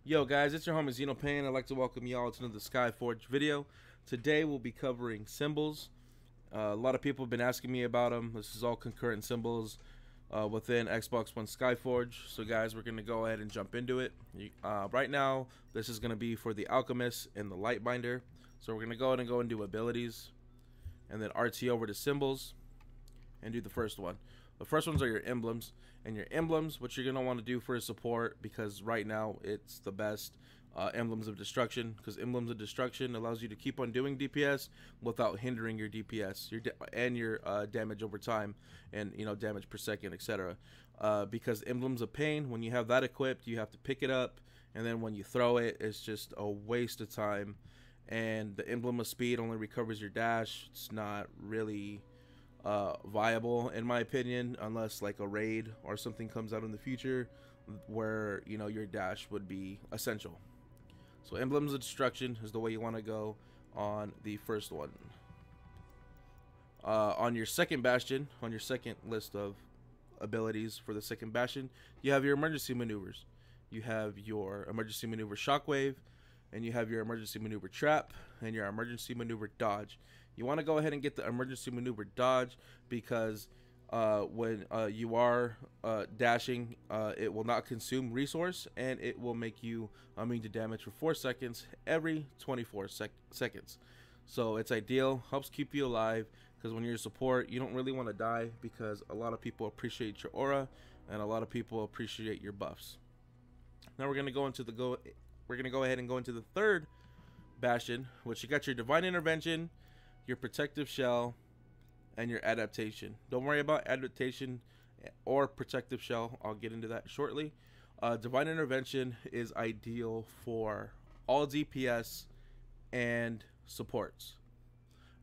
Yo guys, it's your homie Xenopain. I'd like to welcome y'all to another Skyforge video. Today we'll be covering symbols. A lot of people have been asking me about them. This is all concurrent symbols within Xboxone Skyforge. So guys, we're going to go ahead and jump into it. Right now, this is going to be for the Alchemist and the Lightbinder. So we're going to go ahead and go into abilities and then RT over to symbols and do the first one. The first ones are your emblems, and your emblems, what you're going to want to do for a support, because right now it's the best, emblems of destruction, because emblems of destruction allows you to keep on doing DPS without hindering your DPS and your damage over time, and damage per second, etc. Because emblems of pain, when you have that equipped, you have to pick it up, and then when you throw it, it's just a waste of time. And the emblem of speed only recovers your dash. It's not really viable in my opinion, unless like a raid or something comes out in the future where your dash would be essential. So emblems of destruction is the way you want to go on the first one. On your second bastion, on your second list of abilities for the second bastion, you have your emergency maneuvers. You have your emergency maneuver shockwave, and you have your emergency maneuver trap and your emergency maneuver dodge. You want to go ahead and get the emergency maneuver dodge because when you are dashing, it will not consume resource, and it will make you immune to damage for 4 seconds every 24 seconds. So it's ideal, helps keep you alive, because when you're a support, you don't really want to die, because a lot of people appreciate your aura and a lot of people appreciate your buffs. Now we're gonna go ahead and go into the third bastion, which you got your divine intervention, your protective shell, and your adaptation. Don't worry about adaptation or protective shell, I'll get into that shortly. Divine intervention is ideal for all DPS and supports,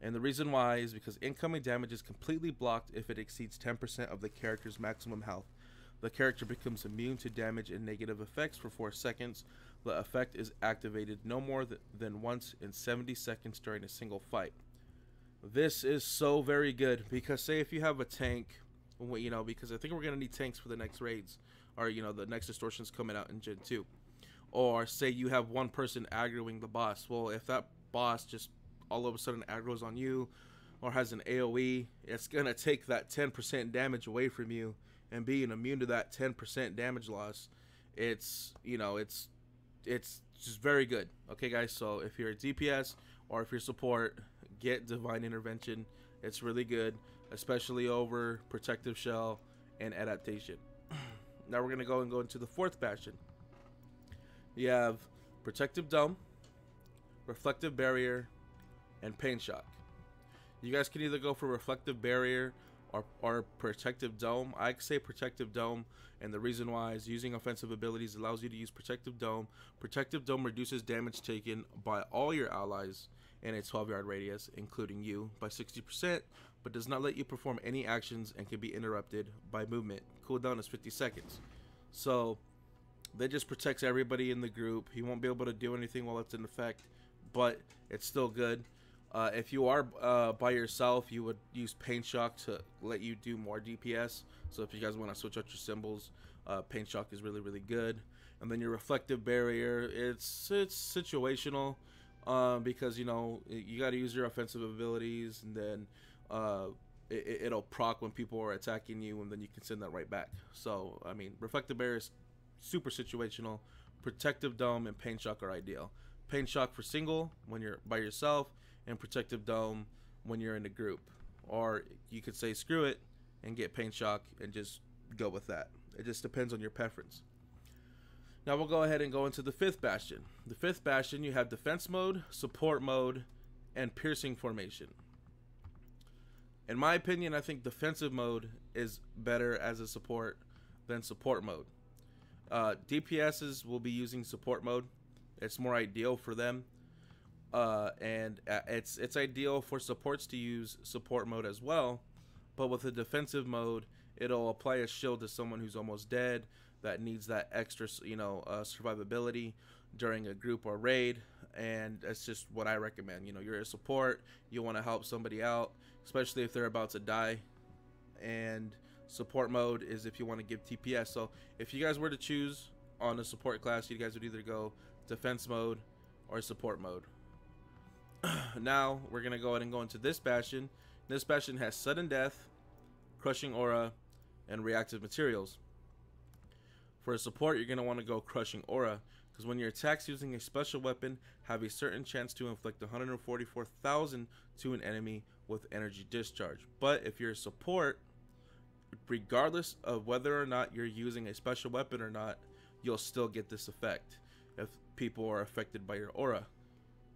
and the reason why is because incoming damage is completely blocked if it exceeds 10% of the character's maximum health. The character becomes immune to damage and negative effects for 4 seconds. The effect is activated no more than once in 70 seconds during a single fight. This is so very good, because say if you have a tank, because I think we're gonna need tanks for the next raids, or the next distortions coming out in Gen 2, or say you have one person aggroing the boss. Well, if that boss just all of a sudden aggroes on you or has an AoE, it's gonna take that 10% damage away from you, and being immune to that 10% damage loss, it's just very good. Okay guys, so if you're a DPS or if you're support, get divine intervention. It's really good, especially over protective shell and adaptation. Now we're gonna go into the fourth bastion. You have protective dome, reflective barrier, and pain shock. You guys can either go for reflective barrier or protective dome. I say protective dome, and the reason why is using offensive abilities allows you to use protective dome. Protective dome reduces damage taken by all your allies in a 12-yard radius, including you, by 60%, but does not let you perform any actions and can be interrupted by movement. Cooldown is 50 seconds. So that just protects everybody in the group. He won't be able to do anything while it's in effect, but it's still good. If you are by yourself, you would use Pain Shock to let you do more DPS. So if you guys want to switch out your symbols, Pain Shock is really, really good. And then your Reflective Barrier, it's situational, because you got to use your offensive abilities, and then it'll proc when people are attacking you, and then you can send that right back. So I mean, Reflective Barrier is super situational. Protective Dome and Pain Shock are ideal. Pain Shock for single when you're by yourself, and Protective Dome when you're in a group. Or you could say screw it and get Pain Shock and just go with that. It just depends on your preference. Now we'll go ahead and go into the fifth bastion. The fifth bastion, you have defense mode, support mode, and piercing formation. In my opinion, I think defensive mode is better as a support than support mode. DPSs will be using support mode. It's more ideal for them. And it's ideal for supports to use support mode as well, but with a defensive mode, it'll apply a shield to someone who's almost dead, that needs that extra survivability during a group or raid. And that's just what I recommend. You're a support, you want to help somebody out, especially if they're about to die, and support mode is if you want to give TPS. So if you guys were to choose on a support class, you guys would either go defense mode or support mode. Now we're gonna go ahead and go into this bastion. This bastion has sudden death, crushing aura, and reactive materials. For a support, you're gonna want to go crushing aura, because when your attacks using a special weapon have a certain chance to inflict 144,000 to an enemy with energy discharge. But if you're a support, regardless of whether or not you're using a special weapon or not, you'll still get this effect if people are affected by your aura.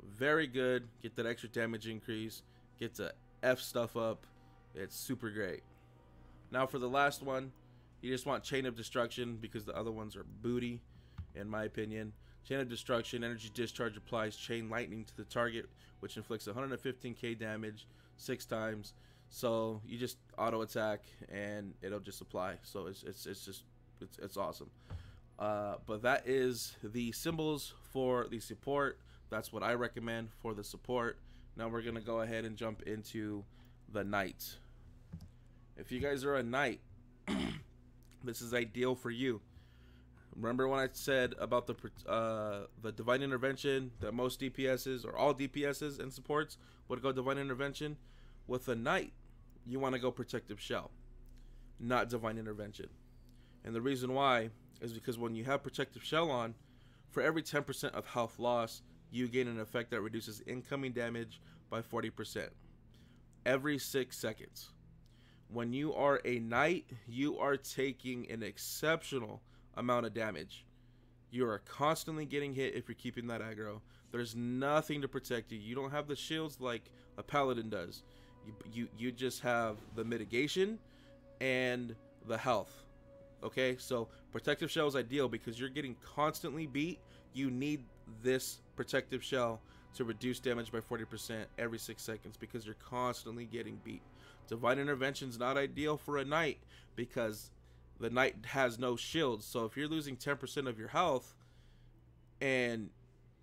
Very good. Get that extra damage increase, get to F stuff up. It's super great. Now for the last one, you just want Chain of Destruction, because the other ones are booty in my opinion. Chain of Destruction, energy discharge applies chain lightning to the target, which inflicts 115k damage 6 times. So you just auto attack and it'll just apply. So it's awesome. But that is the symbols for the support. That's what I recommend for the support. Now we're gonna go ahead and jump into the knight. If you guys are a knight, this is ideal for you. Remember when I said about the divine intervention that most DPSs or all DPSs and supports would go divine intervention? With a knight, you want to go protective shell, not divine intervention. And the reason why is because when you have protective shell on, for every 10% of health loss, you gain an effect that reduces incoming damage by 40% every 6 seconds. When you are a knight, you are taking an exceptional amount of damage. You are constantly getting hit if you're keeping that aggro. There's nothing to protect you. You don't have the shields like a paladin does. You just have the mitigation and the health. Okay, so protective shell is ideal because you're getting constantly beat. You need this protective shell to reduce damage by 40% every 6 seconds because you're constantly getting beat. Divine intervention is not ideal for a knight because the knight has no shields. So if you're losing 10% of your health and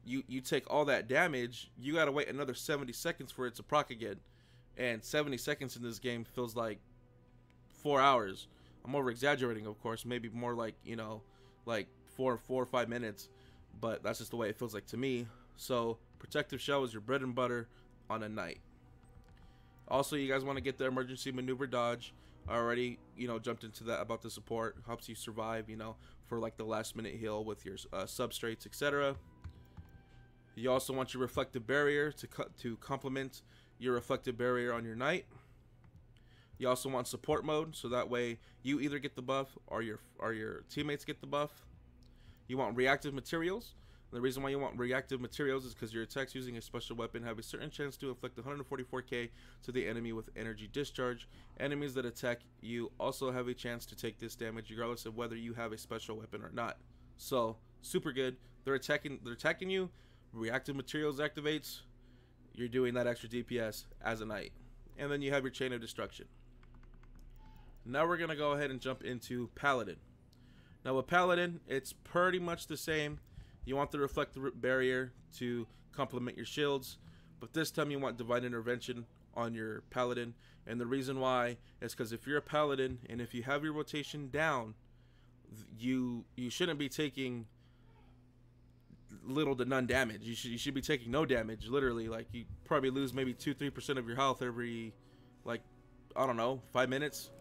you take all that damage, you gotta wait another 70 seconds for it to proc again. And 70 seconds in this game feels like 4 hours. I'm over exaggerating, of course, maybe more like, you know, like 4 or 5 minutes, but that's just the way it feels like to me. So protective shell is your bread and butter on a knight. Also, you guys want to get the emergency maneuver dodge. I already, you know, jumped into that about the support. Helps you survive, you know, for like the last minute heal with your substrates, etc. You also want your reflective barrier to complement your reflective barrier on your knight. You also want support mode, so that way you either get the buff or your teammates get the buff. You want reactive materials. The reason why you want reactive materials is because your attacks using a special weapon have a certain chance to inflict 144k to the enemy with energy discharge. Enemies that attack you also have a chance to take this damage regardless of whether you have a special weapon or not. So super good. They're attacking you. Reactive materials activates. You're doing that extra DPS as a knight. And then you have your chain of destruction. Now we're gonna go ahead and jump into Paladin. Now with Paladin, it's pretty much the same. You want the reflective barrier to complement your shields, but this time you want divine intervention on your Paladin. And the reason why is because if you're a Paladin and if you have your rotation down, you shouldn't be taking little to none damage. You should be taking no damage. Literally, like you probably lose maybe 2-3% of your health every, like, I don't know, 5 minutes.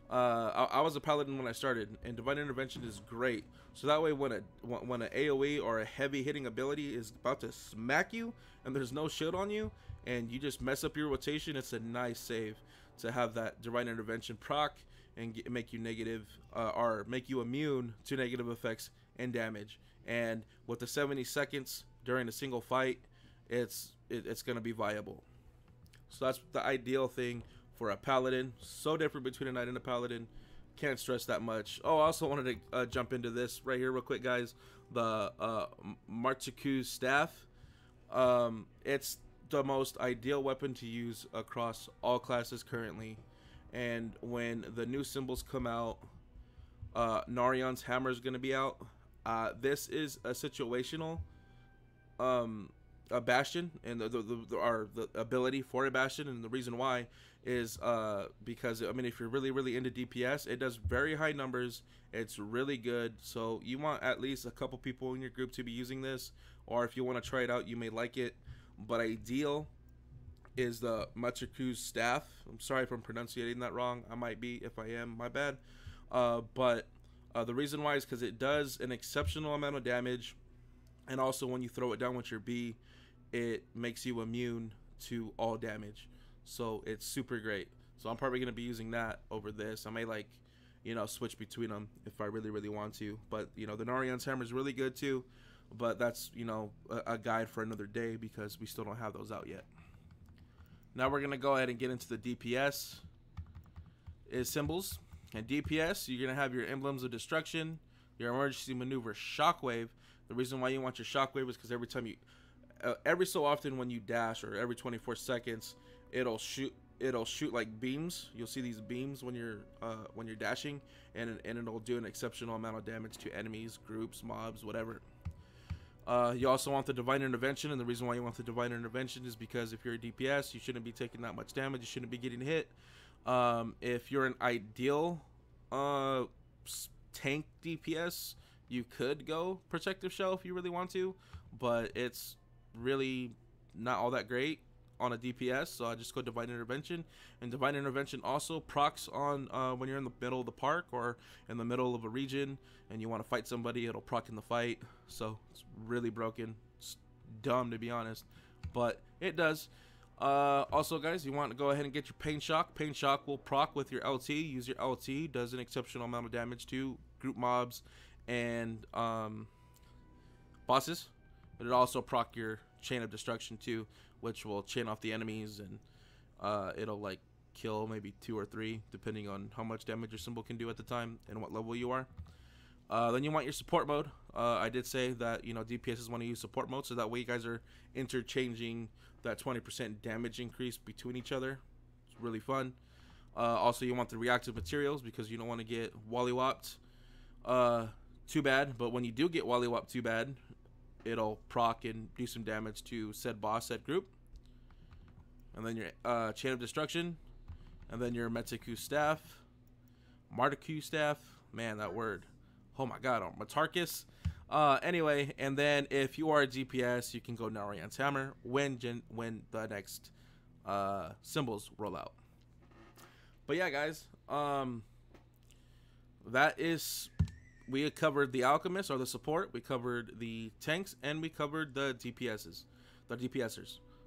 I was a Paladin when I started, and divine intervention is great. So that way, when an AOE or a heavy hitting ability is about to smack you, and there's no shield on you, and you just mess up your rotation, it's a nice save to have that divine intervention proc and make you negative or make you immune to negative effects and damage. And with the 70 seconds during a single fight, it's gonna be viable. So that's the ideal thing for a Paladin. So different between a knight and a Paladin. Can't stress that much. Oh, I also wanted to jump into this right here real quick, guys. The Martiku's staff. It's the most ideal weapon to use across all classes currently. And when the new symbols come out, Narion's hammer is going to be out. This is a situational a bastion, and the ability for a bastion, and the reason why is because I mean, if you're really into DPS, it does very high numbers. It's really good. So you want at least a couple people in your group to be using this, or if you want to try it out, you may like it. But ideal is the Matsiku's staff. I'm sorry if I'm pronouncing that wrong. I might be. If I am, my bad. But the reason why is because it does an exceptional amount of damage, and also when you throw it down with your B, it makes you immune to all damage. So it's super great. So I'm probably gonna be using that over this. I may, like, you know, switch between them if I really want to. But you know, the Narian's hammer is really good too. But that's, you know, a guide for another day because we still don't have those out yet. Now we're gonna go ahead and get into the DPS symbols. And DPS, you're gonna have your emblems of destruction, your emergency maneuver shockwave. The reason why you want your shockwave is because every time you, every so often when you dash, or every 24 seconds, it'll shoot like beams. You'll see these beams when you're dashing, and it'll do an exceptional amount of damage to enemies, groups, mobs, whatever. You also want the divine intervention, and the reason why you want the divine intervention is because if you're a DPS, you shouldn't be taking that much damage. You shouldn't be getting hit. If you're an ideal tank DPS, you could go protective shell if you really want to, but it's really not all that great on a DPS, so I just go divine intervention. And divine intervention also procs on when you're in the middle of the park or in the middle of a region and you want to fight somebody, it'll proc in the fight. So it's really broken. It's dumb, to be honest, but it does. Also, guys, you want to go ahead and get your pain shock. Pain shock will proc with your LT. Use your LT, does an exceptional amount of damage to group mobs and bosses. But it also proc your chain of destruction too, which will chain off the enemies, and it'll like kill maybe 2 or 3 depending on how much damage your symbol can do at the time and what level you are. Then you want your support mode. I did say that, you know, DPSs want to use support mode, so that way you guys are interchanging that 20% damage increase between each other. It's really fun. Also, you want the reactive materials because you don't want to get wally-whopped too bad, but when you do get wally-whopped too bad, it'll proc and do some damage to said boss, said group. And then your chain of destruction, and then your Metsuku staff, Martaku staff, man, that word, oh my god, Matarkus. Anyway, and then if you are a DPS, you can go Narian's hammer when the next symbols roll out. But yeah, guys, that is, we covered the alchemists or the support, we covered the tanks, and we covered the DPSers.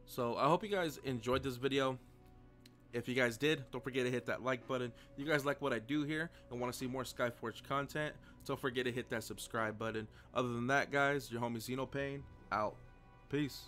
So I hope you guys enjoyed this video. If you guys did, don't forget to hit that like button. If you guys like what I do here and want to see more Skyforge content, don't forget to hit that subscribe button. Other than that, guys, your homie Xenopane out. Peace.